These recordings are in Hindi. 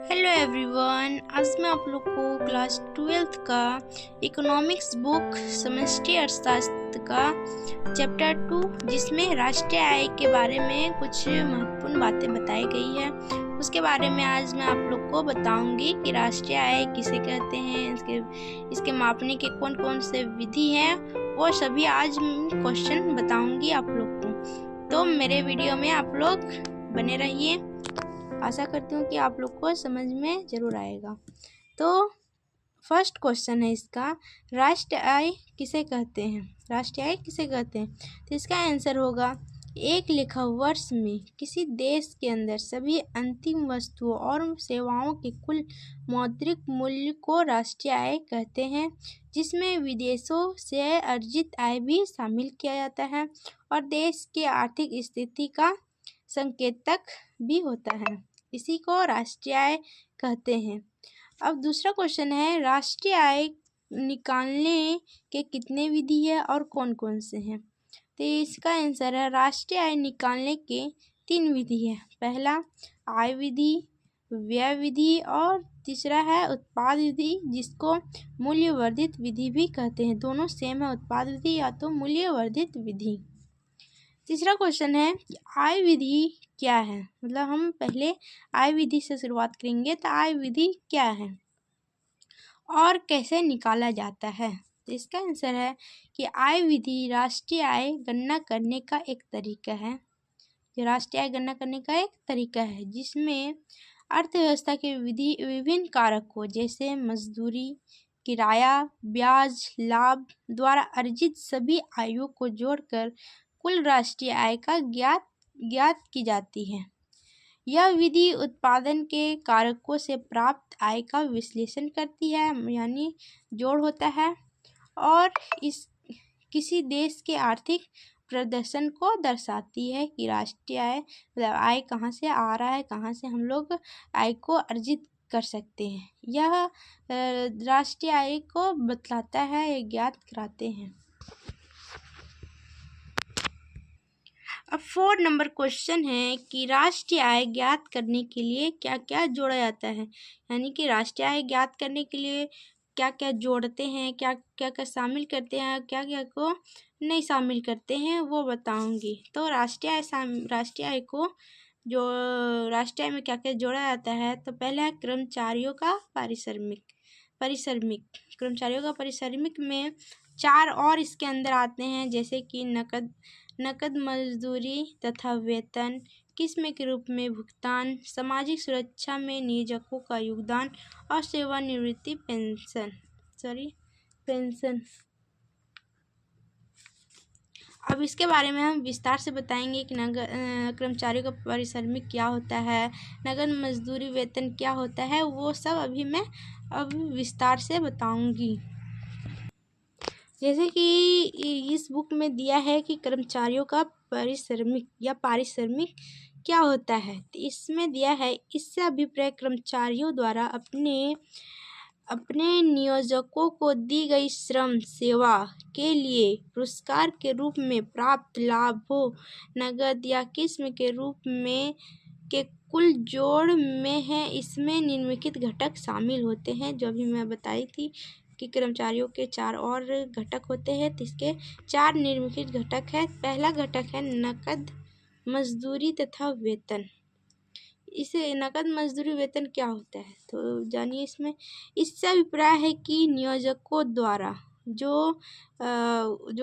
हेलो एवरीवन, आज मैं आप लोग को क्लास 12th का इकोनॉमिक्स बुक समष्टि अर्थशास्त्र का चैप्टर 2 जिसमें राष्ट्रीय आय के बारे में कुछ महत्वपूर्ण बातें बताई गई है उसके बारे में आज मैं आप लोग को बताऊंगी कि राष्ट्रीय आय किसे कहते हैं, इसके मापने के कौन कौन से विधि हैं, वो सभी आज क्वेश्चन बताऊंगी आप लोग को। तो मेरे वीडियो में आप लोग बने रहिए, आशा करती हूँ कि आप लोग को समझ में ज़रूर आएगा। तो फर्स्ट क्वेश्चन है इसका, राष्ट्रीय आय किसे कहते हैं? राष्ट्रीय आय किसे कहते हैं? तो इसका आंसर होगा, एक लेखा वर्ष में किसी देश के अंदर सभी अंतिम वस्तुओं और सेवाओं के कुल मौद्रिक मूल्य को राष्ट्रीय आय कहते हैं, जिसमें विदेशों से अर्जित आय भी शामिल किया जाता है और देश की आर्थिक स्थिति का संकेतक भी होता है। इसी को राष्ट्रीय आय कहते हैं। अब दूसरा क्वेश्चन है, राष्ट्रीय आय निकालने के कितने विधि है और कौन कौन से हैं? तो इसका आंसर है, राष्ट्रीय आय निकालने के 3 विधि है। पहला आय विधि, व्यय विधि और तीसरा है उत्पाद विधि, जिसको मूल्यवर्धित विधि भी कहते हैं। दोनों सेम है, उत्पाद विधि या तो मूल्यवर्धित विधि। तीसरा क्वेश्चन है कि आय विधि क्या है? मतलब हम पहले आय विधि से शुरुआत करेंगे। तो आय विधि क्या है और कैसे निकाला जाता है? तो इसका आंसर है कि आय विधि राष्ट्रीय आय गणना करने का एक तरीका है। ये राष्ट्रीय आय गणना करने का एक तरीका है जिसमें अर्थव्यवस्था के विभिन्न कारकों जैसे मजदूरी, किराया, ब्याज, लाभ द्वारा अर्जित सभी आयों को जोड़कर कुल राष्ट्रीय आय का ज्ञात की जाती है। यह विधि उत्पादन के कारकों से प्राप्त आय का विश्लेषण करती है, यानी जोड़ होता है, और इस किसी देश के आर्थिक प्रदर्शन को दर्शाती है कि राष्ट्रीय आय मतलब आय कहाँ से आ रहा है, कहाँ से हम लोग आय को अर्जित कर सकते हैं। यह राष्ट्रीय आय को बतलाता है, ज्ञात कराते हैं। अब 4 नंबर क्वेश्चन है कि राष्ट्रीय आय ज्ञात करने के लिए क्या क्या जोड़ा जाता है, यानी कि राष्ट्रीय आय ज्ञात करने के लिए क्या क्या जोड़ते हैं, क्या क्या शामिल करते हैं, क्या क्या को नहीं शामिल करते हैं, वो बताऊंगी। तो राष्ट्रीय आय को जो राष्ट्रीय आय में क्या क्या जोड़ा जाता है, तो पहला है कर्मचारियों का पारिश्रमिक कर्मचारियों का पारिश्रमिक में 4 और इसके अंदर आते हैं, जैसे कि नकद मजदूरी तथा वेतन, किस्म के रूप में भुगतान, सामाजिक सुरक्षा में नियोजकों का योगदान और सेवानिवृत्ति पेंशन। अब इसके बारे में हम विस्तार से बताएंगे कि कर्मचारियों का पारिश्रमिक क्या होता है, नगद मजदूरी वेतन क्या होता है, वो सब अब विस्तार से बताऊंगी। जैसे कि इस बुक में दिया है कि कर्मचारियों का पारिश्रमिक क्या होता है, तो इसमें दिया है, इससे अभिप्राय कर्मचारियों द्वारा अपने नियोजकों को दी गई श्रम सेवा के लिए पुरस्कार के रूप में प्राप्त लाभों, नगद या किस्म के रूप में के कुल जोड़ में है। इसमें निम्नलिखित घटक शामिल होते हैं, जो भी मैं बताई थी कि कर्मचारियों के 4 और घटक होते हैं, तो इसके 4 निम्नलिखित घटक है। पहला घटक है नकद मजदूरी तथा वेतन। इसे नकद मजदूरी वेतन क्या होता है, तो जानिए। इससे अभिप्राय है कि नियोजकों द्वारा जो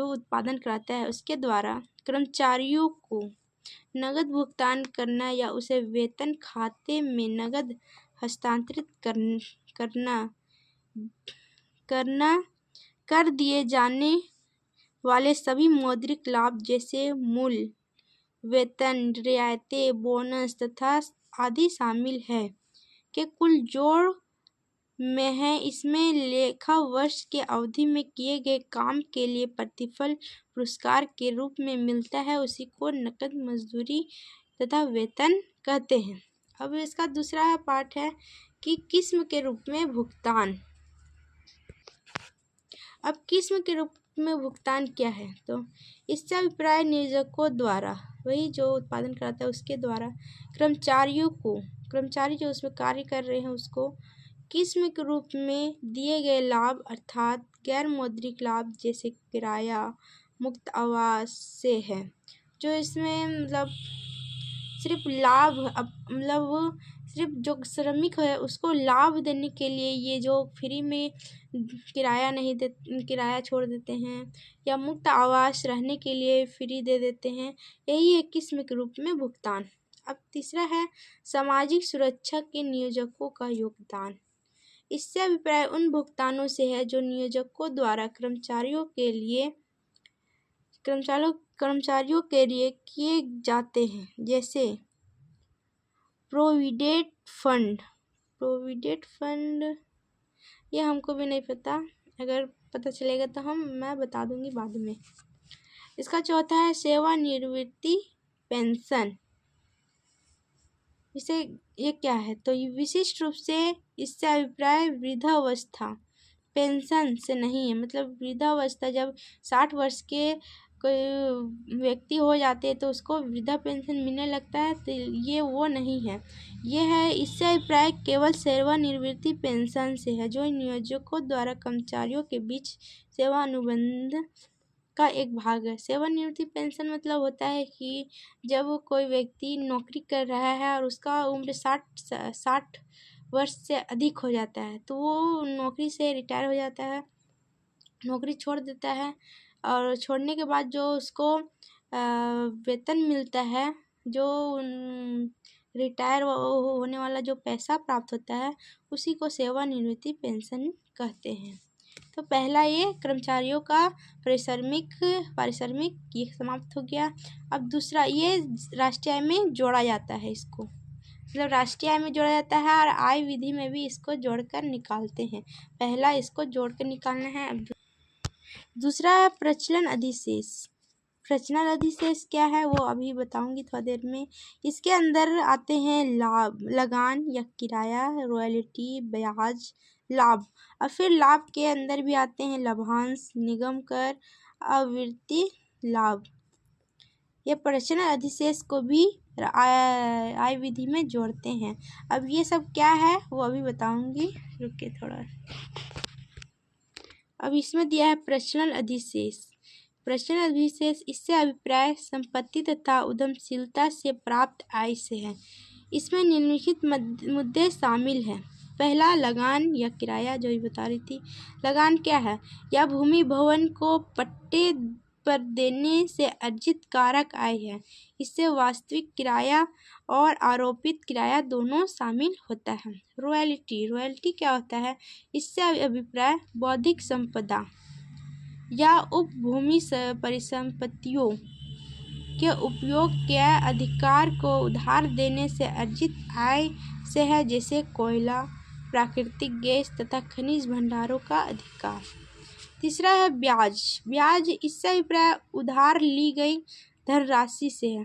उत्पादन कराता है उसके द्वारा कर्मचारियों को नगद भुगतान करना या उसे वेतन खाते में नगद हस्तांतरित कर दिए जाने वाले सभी मौद्रिक लाभ जैसे मूल्य, वेतन, रियायतें, बोनस तथा आदि शामिल है के कुल जोड़ में है। इसमें लेखा वर्ष के अवधि में किए गए काम के लिए प्रतिफल पुरस्कार के रूप में मिलता है, उसी को नकद मजदूरी तथा वेतन कहते हैं। अब इसका दूसरा पार्ट है कि किस्म के रूप में भुगतान। अब किस्म के रूप में भुगतान क्या है, तो इससे अभिप्राय नियोजकों द्वारा, वही जो उत्पादन कराता है उसके द्वारा कर्मचारी जो उसमें कार्य कर रहे हैं उसको किस्म के रूप में दिए गए लाभ अर्थात गैर मौद्रिक लाभ जैसे किराया, मुक्त आवास से है। जो इसमें मतलब सिर्फ लाभ मतलब सिर्फ जो श्रमिक है उसको लाभ देने के लिए ये जो फ्री में किराया छोड़ देते हैं या मुक्त आवास रहने के लिए फ्री दे देते हैं, यही एक किस्म के रूप में भुगतान। अब तीसरा है सामाजिक सुरक्षा के नियोजकों का योगदान। इससे अभिप्राय उन भुगतानों से है जो नियोजकों द्वारा कर्मचारियों के लिए किए जाते हैं, जैसे प्रोविडेंट फंड ये हमको भी नहीं पता, अगर पता चलेगा तो मैं बता दूंगी बाद में। इसका चौथा है सेवानिवृत्ति पेंशन। इसे ये क्या है तो ये विशिष्ट रूप से इससे अभिप्राय वृद्धावस्था पेंशन से नहीं है। मतलब वृद्धावस्था जब 60 वर्ष के कोई व्यक्ति हो जाते हैं तो उसको वृद्धा पेंशन मिलने लगता है, तो ये वो नहीं है। ये है इससे अभिप्राय केवल सेवानिवृत्ति पेंशन से है, जो नियोजकों द्वारा कर्मचारियों के बीच सेवा अनुबंध का एक भाग है। सेवानिवृत्ति पेंशन मतलब होता है कि जब कोई व्यक्ति नौकरी कर रहा है और उसका उम्र 60 वर्ष से अधिक हो जाता है तो वो नौकरी से रिटायर हो जाता है, नौकरी छोड़ देता है, और छोड़ने के बाद जो उसको वेतन मिलता है, जो रिटायर होने वाला जो पैसा प्राप्त होता है उसी को सेवानिवृत्ति पेंशन कहते हैं। तो पहला ये कर्मचारियों का पारिश्रमिक ये समाप्त हो गया। अब दूसरा ये राष्ट्रीय आय में जोड़ा जाता है, इसको मतलब राष्ट्रीय आय में जोड़ा जाता है और आय विधि में भी इसको जोड़कर निकालते हैं। पहला इसको जोड़कर निकालना है। अब दूसरा है प्रचलन अधिशेष। प्रचलन अधिशेष क्या है वो अभी बताऊंगी थोड़ा देर में। इसके अंदर आते हैं लाभ, लगान या किराया, रॉयल्टी, ब्याज, लाभ, और फिर लाभ के अंदर भी आते हैं लाभांश, निगम कर, आवृत्ति लाभ। ये प्रचलन अधिशेष को भी आय विधि में जोड़ते हैं। अब ये सब क्या है वो अभी बताऊंगी, रुकिए थोड़ा। अब इसमें दिया है प्रचलन अधिशेष। प्रचलन अधिशेष इससे अभिप्राय संपत्ति तथा उद्यमशीलता से प्राप्त आय से है। इसमें निम्नलिखित मुद्दे शामिल हैं। पहला लगान या किराया, जो ही बता रही थी। लगान क्या है? यह भूमि भवन को पट्टे पर देने से अर्जित कारक आय है। इससे वास्तविक किराया और आरोपित किराया दोनों शामिल होता है। रॉयल्टी क्या होता है? इससे अभिप्राय बौद्धिक संपदा या उपभूमि परिसंपत्तियों के उपयोग के अधिकार को उधार देने से अर्जित आय से है, जैसे कोयला, प्राकृतिक गैस तथा खनिज भंडारों का अधिकार। तीसरा है ब्याज इससे अभिप्राय उधार ली गई धनराशि से है।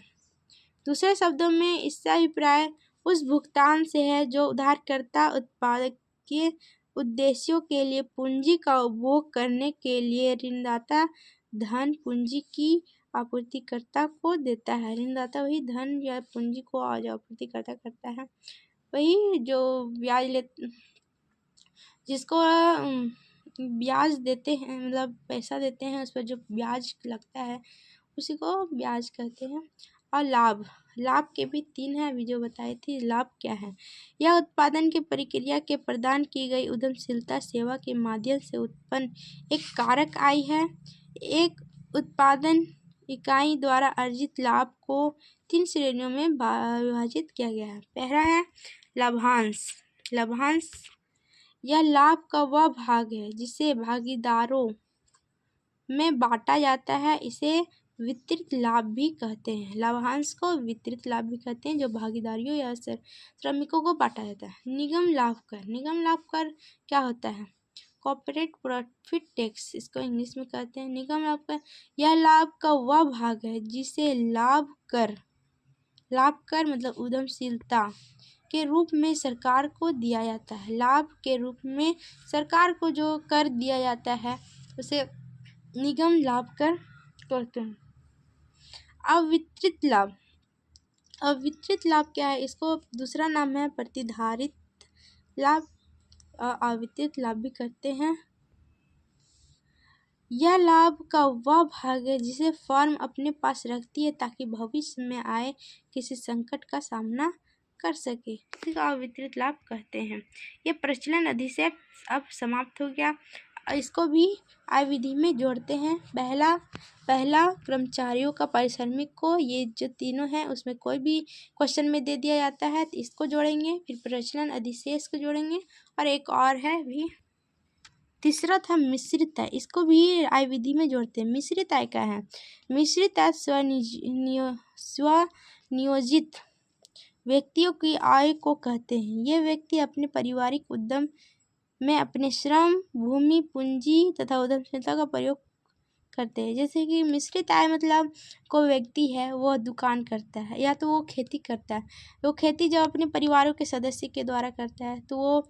दूसरे शब्दों में इससे अभिप्राय उस भुगतान से है जो उधारकर्ता उत्पादक के उद्देश्यों के लिए पूंजी का उपभोग करने के लिए ऋणदाता धन पूंजी की आपूर्तिकर्ता को देता है। ऋणदाता वही धन या पूंजी को आपूर्तिकर्ता करता है, वही जो ब्याज जिसको ब्याज देते हैं, मतलब पैसा देते हैं उस पर जो ब्याज लगता है उसी को ब्याज कहते हैं। और लाभ के भी 3 है, अभी जो बताई थी। लाभ क्या है? यह उत्पादन की प्रक्रिया के प्रदान की गई उद्यमशीलता सेवा के माध्यम से उत्पन्न एक कारक आय है। एक उत्पादन इकाई द्वारा अर्जित लाभ को 3 श्रेणियों में विभाजित किया गया है। पहला है लाभांश। यह लाभ का वह भाग है जिसे भागीदारों में बांटा जाता है। इसे वितरित लाभ भी कहते हैं। लाभांश को वितरित लाभ भी कहते हैं, जो भागीदारियों या श्रमिकों को बांटा जाता है। निगम लाभ कर क्या होता है? कॉर्पोरेट प्रॉफिट टैक्स, इसको इंग्लिश में कहते हैं। निगम लाभ कर यह लाभ का वह भाग है जिसे लाभ कर मतलब उद्यमशीलता के रूप में सरकार को दिया जाता है। लाभ के रूप में सरकार को जो कर दिया जाता है उसे निगम लाभ कर कहते हैं। अवितरित लाभ अवितरित लाभ क्या है? इसको दूसरा नाम है प्रतिधारित लाभ, अवितरित लाभ भी कहते हैं। यह लाभ का वह भाग है जिसे फर्म अपने पास रखती है ताकि भविष्य में आए किसी संकट का सामना कर सके, इसी को अवितरित लाभ कहते हैं। ये प्रचलन अधिनियम अब समाप्त हो गया। इसको भी आय विधि में जोड़ते हैं। पहला कर्मचारियों का पारिश्रमिक को, ये जो तीनों हैं उसमें कोई भी क्वेश्चन में दे दिया जाता है तो इसको जोड़ेंगे, फिर प्रचलन अधिशेष को जोड़ेंगे, और एक और है भी, तीसरा था मिश्रित आय, इसको भी आय विधि में जोड़ते हैं। मिश्रित आय क्या है? मिश्रित आय स्वनियोजित व्यक्तियों की आय को कहते हैं। ये व्यक्ति अपने पारिवारिक उद्यम में अपने श्रम, भूमि, पूंजी तथा उद्यमशीलता का प्रयोग करते हैं। जैसे कि मिश्रित आय मतलब कोई व्यक्ति है वो दुकान करता है या तो वो खेती करता है, वो खेती जब अपने परिवारों के सदस्य के द्वारा करता है तो वो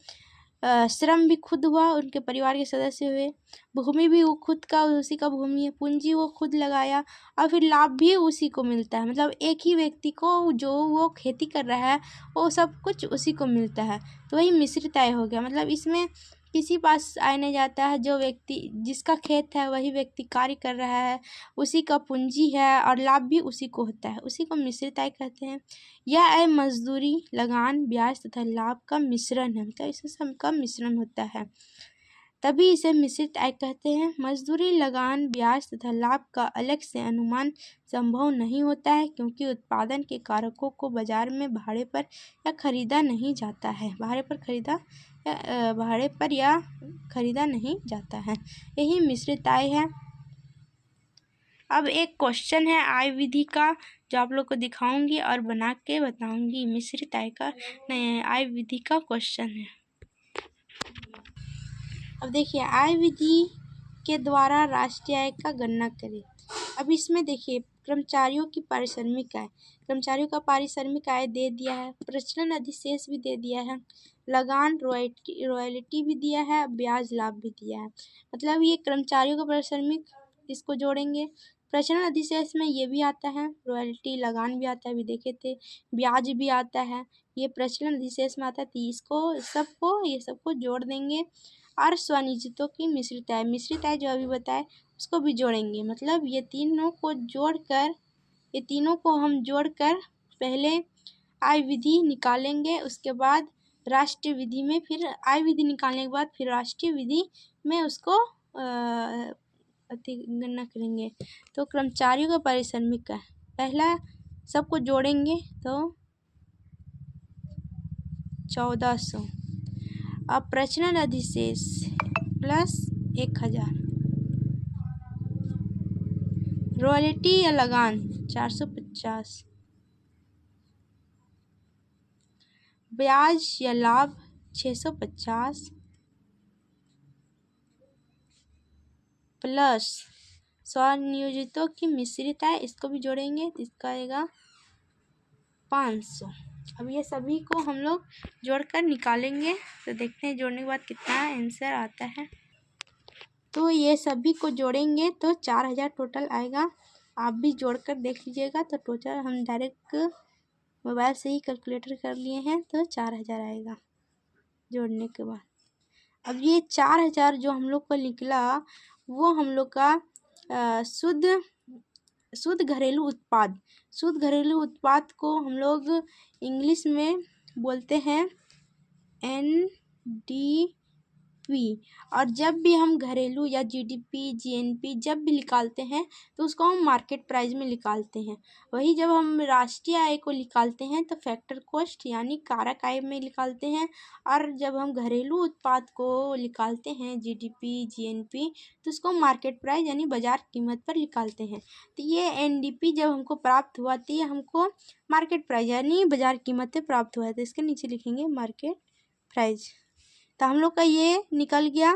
श्रम भी खुद हुआ, उनके परिवार के सदस्य हुए, भूमि भी वो खुद का, उसी का भूमि है, पूंजी वो खुद लगाया, और फिर लाभ भी उसी को मिलता है। मतलब एक ही व्यक्ति को जो वो खेती कर रहा है वो सब कुछ उसी को मिलता है, तो वही मिश्रित आय हो गया। मतलब इसमें किसी पास आय नहीं जाता है, जो व्यक्ति जिसका खेत है वही व्यक्ति कार्य कर रहा है, उसी का पूंजी है और लाभ भी उसी को होता है, उसी को मिश्रित आय कहते हैं। यह आय मजदूरी, लगान, ब्याज तथा लाभ का मिश्रण है, मतलब इसमें सबका मिश्रण होता है, तभी इसे मिश्रित आय कहते हैं। मजदूरी, लगान, ब्याज तथा लाभ का अलग से अनुमान संभव नहीं होता है क्योंकि उत्पादन के कारकों को बाजार में भाड़े पर या खरीदा नहीं जाता है, भाड़े पर या खरीदा नहीं जाता है, यही मिश्रित आय है। अब एक क्वेश्चन है आय विधि का जो आप लोग को दिखाऊंगी और बना के बताऊंगी। मिश्रित आय का नहीं, आय विधि का क्वेश्चन है। अब देखिए, आय विधि के द्वारा राष्ट्रीय आय का गणना करें। अब इसमें देखिए, कर्मचारियों की पारिश्रमिक आय, कर्मचारियों का पारिश्रमिक आय दे दिया है, प्रचलन अधिशेष भी दे दिया है, लगान रॉयल्टी भी दिया है, ब्याज लाभ भी दिया है। मतलब ये कर्मचारियों का पारिश्रमिक, इसको जोड़ेंगे। प्रचलन अधिशेष में ये भी आता है, रॉयल्टी, लगान भी आता है, अभी देखे थे, ब्याज भी आता है, ये प्रचलन अधिशेष में आता है, तो इसको ये सबको जोड़ देंगे। और स्वनियोजितों की मिश्रित आय जो अभी बताए उसको भी जोड़ेंगे। मतलब ये तीनों को हम जोड़कर पहले आय विधि निकालेंगे, उसके बाद राष्ट्रीय विधि में, फिर आय विधि निकालने के बाद फिर राष्ट्रीय विधि में उसको गणना करेंगे। तो कर्मचारियों का पारिश्रमिक का पहला सबको जोड़ेंगे तो 1400, अब प्रचलन अधिशेष प्लस 1000, रॉयल्टी या लगान 450, ब्याज या लाभ 650 प्लस स्वनियोजितों की मिश्रित आय, इसको भी जोड़ेंगे तो इसका आएगा 500। अब ये सभी को हम लोग जोड़कर निकालेंगे तो देखते हैं जोड़ने के बाद कितना आंसर आता है। तो ये सभी को जोड़ेंगे तो 4000 टोटल आएगा। आप भी जोड़कर देख लीजिएगा। तो टोटल हम डायरेक्ट मोबाइल से ही कैलकुलेटर कर लिए हैं तो 4000 आएगा जोड़ने के बाद। अब ये 4000 जो हम लोग को निकला वो हम लोग का शुद्ध घरेलू उत्पाद को हम लोग इंग्लिश में बोलते हैं NDP। और जब भी हम घरेलू या GDP, GNP जब भी निकालते हैं तो उसको हम मार्केट प्राइस में निकालते हैं। वही जब हम राष्ट्रीय आय को निकालते हैं तो फैक्टर कॉस्ट यानी कारक आय में निकालते हैं। और जब हम घरेलू उत्पाद को निकालते हैं GDP, GNP तो उसको मार्केट प्राइस यानी बाजार कीमत पर निकालते हैं। तो ये NDP जब हमको प्राप्त हुआ तो ये हमको मार्केट प्राइस यानी बाजार कीमत से प्राप्त हुआ है, तो इसके नीचे लिखेंगे मार्केट प्राइस। तो हम लोग का ये निकल गया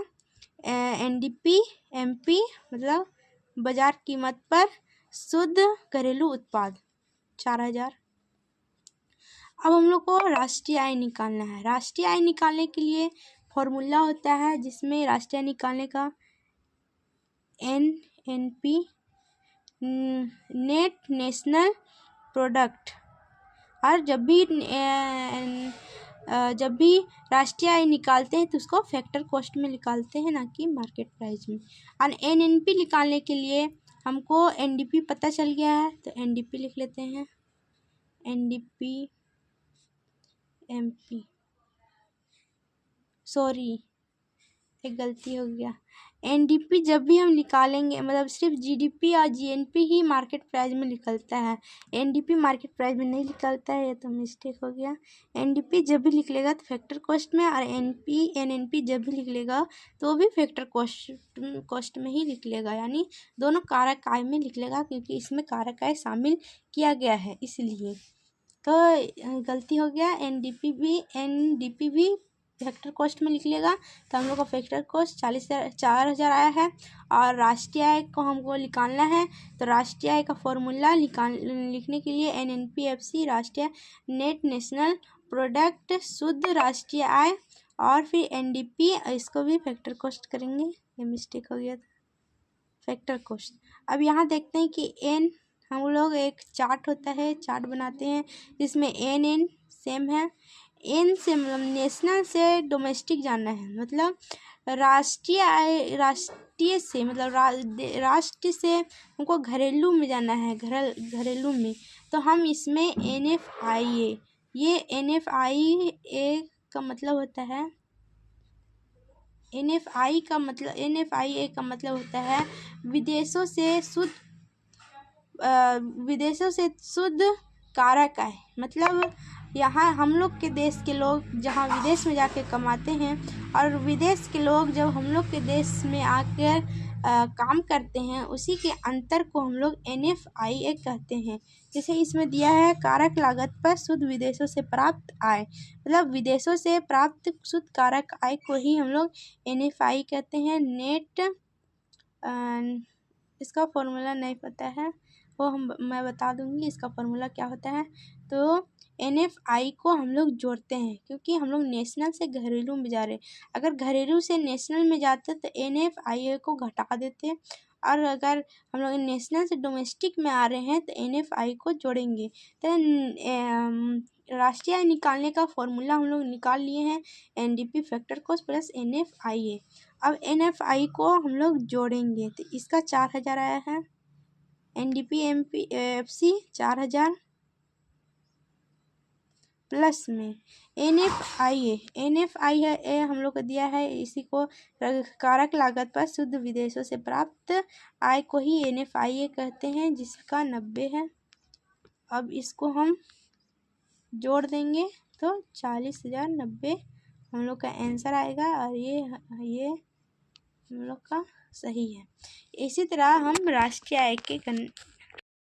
NDP MP मतलब बाजार कीमत पर शुद्ध घरेलू उत्पाद 4000। अब हम लोग को राष्ट्रीय आय निकालना है। राष्ट्रीय आय निकालने के लिए फॉर्मूला होता है जिसमें राष्ट्रीय आय निकालने का NNP नेट नेशनल प्रोडक्ट और जब भी राष्ट्रीय आय निकालते हैं तो उसको फैक्टर कॉस्ट में निकालते हैं, ना कि मार्केट प्राइस में। और एनएनपी निकालने के लिए हमको एनडीपी पता चल गया है, तो एनडीपी लिख लेते हैं। एनडीपी एमपी, सॉरी एक गलती हो गया। एनडीपी जब भी हम निकालेंगे, मतलब सिर्फ जीडीपी और जीएनपी ही मार्केट प्राइस में निकलता है, एनडीपी मार्केट प्राइस में नहीं निकलता है, ये तो मिस्टेक हो गया। एनडीपी जब भी निकलेगा तो फैक्टर कॉस्ट में, और एनएनपी जब भी निकलेगा तो वो भी फैक्टर कॉस्ट में ही निकलेगा, यानी दोनों कारक आय में निकलेगा, क्योंकि इसमें कारक आय शामिल किया गया है इसलिए। तो गलती हो गया, एनडीपी भी फैक्टर कॉस्ट में निकलेगा, तो हम लोग का फैक्टर कॉस्ट 4,000 आया है। और राष्ट्रीय आय को हमको निकालना है, तो राष्ट्रीय आय का फॉर्मूला लिखने के लिए एनएनपीएफसी राष्ट्रीय नेट नेशनल प्रोडक्ट शुद्ध राष्ट्रीय आय, और फिर एनडीपी, इसको भी फैक्टर कॉस्ट करेंगे, ये मिस्टेक हो गया था, फैक्टर कॉस्ट। अब यहाँ देखते हैं कि एन, हम लोग एक चार्ट होता है, चार्ट बनाते हैं जिसमें एन सेम है। एन से मतलब नेशनल से डोमेस्टिक जाना है, मतलब राष्ट्रीय आय, राष्ट्रीय से मतलब राष्ट्र से हमको घरेलू में जाना है, घरेलू में। तो हम इसमें NFIA, ये NFIA का मतलब होता है, NFIA का मतलब होता है विदेशों से शुद्ध कारक आय। मतलब यहाँ हम लोग के देश के लोग जहाँ विदेश में जाके कमाते हैं, और विदेश के लोग जब हम लोग के देश में आकर काम करते हैं, उसी के अंतर को हम लोग NFIA कहते हैं। जैसे इसमें दिया है कारक लागत पर शुद्ध विदेशों से प्राप्त आय, मतलब विदेशों से प्राप्त शुद्ध कारक आय को ही हम लोग NFI कहते हैं। नेट, इसका फॉर्मूला नहीं पता है, वो मैं बता दूंगी इसका फॉर्मूला क्या होता है। तो NFI को हम लोग जोड़ते हैं, क्योंकि हम लोग नेशनल से घरेलू में जा रहे हैं। अगर घरेलू से नेशनल में जाते तो NFIA को घटा देते, और अगर हम लोग नेशनल से डोमेस्टिक में आ रहे हैं तो NFI को जोड़ेंगे। तो राष्ट्रीय आय निकालने का फॉर्मूला हम लोग निकाल लिए हैं, NDP factor cost plus NFIA। अब NFI को हम लोग जोड़ेंगे तो इसका 4,000 आया है, NDP MPFC 4,000 प्लस में NFIA हम लोग को दिया है, इसी को कारक लागत पर शुद्ध विदेशों से प्राप्त आय को ही NFIA कहते हैं, जिसका 90 है। अब इसको हम जोड़ देंगे तो 40,090 हम लोग का आंसर आएगा, और ये हम लोग का सही है। इसी तरह हम राष्ट्रीय आय के